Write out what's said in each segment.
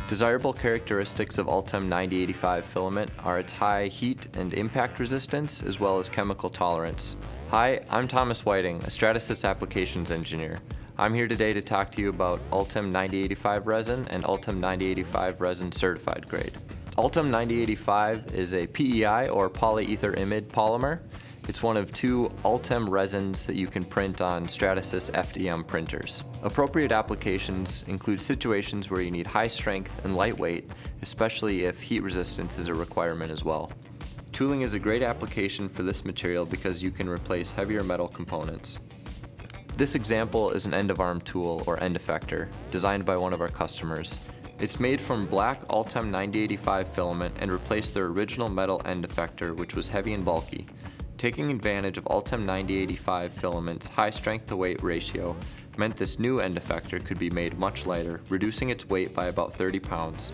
Desirable characteristics of ULTEM 9085 filament are its high heat and impact resistance as well as chemical tolerance. Hi, I'm Thomas Whiting, a Stratasys applications engineer. I'm here today to talk to you about ULTEM 9085 resin and ULTEM 9085 resin certified grade. ULTEM 9085 is a PEI or polyether imide polymer. It's one of two ULTEM resins that you can print on Stratasys FDM printers. Appropriate applications include situations where you need high strength and lightweight, especially if heat resistance is a requirement as well. Tooling is a great application for this material because you can replace heavier metal components. This example is an end-of-arm tool or end effector designed by one of our customers. It's made from black ULTEM 9085 filament and replaced their original metal end effector, which was heavy and bulky. Taking advantage of ULTEM 9085 filament's high strength to weight ratio meant this new end effector could be made much lighter, reducing its weight by about 30 pounds.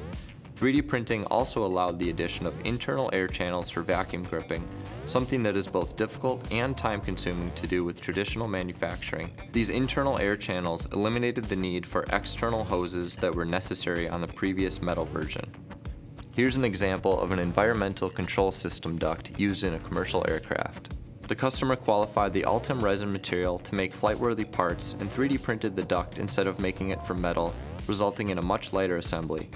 3D printing also allowed the addition of internal air channels for vacuum gripping, something that is both difficult and time-consuming to do with traditional manufacturing. These internal air channels eliminated the need for external hoses that were necessary on the previous metal version. Here's an example of an environmental control system duct used in a commercial aircraft. The customer qualified the ULTEM resin material to make flight-worthy parts and 3D printed the duct instead of making it from metal, resulting in a much lighter assembly.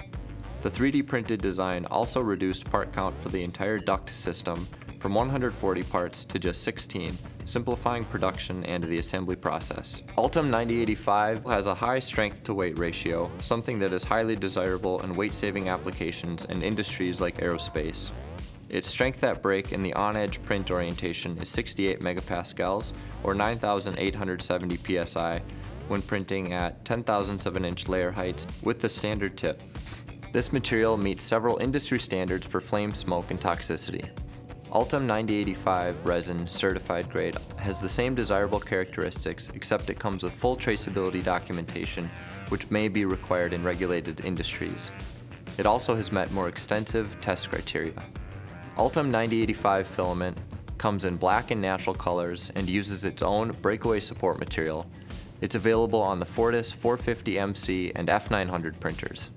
The 3D printed design also reduced part count for the entire duct system from 140 parts to just 16, simplifying production and the assembly process. ULTEM 9085 has a high strength to weight ratio, something that is highly desirable in weight-saving applications and industries like aerospace. Its strength at break in the on-edge print orientation is 68 megapascals or 9,870 psi when printing at 10,000ths of an inch layer heights with the standard tip. This material meets several industry standards for flame, smoke, and toxicity. ULTEM 9085 resin certified grade has the same desirable characteristics, except it comes with full traceability documentation, which may be required in regulated industries. It also has met more extensive test criteria. ULTEM 9085 filament comes in black and natural colors and uses its own breakaway support material. It's available on the Fortis 450MC and F900 printers.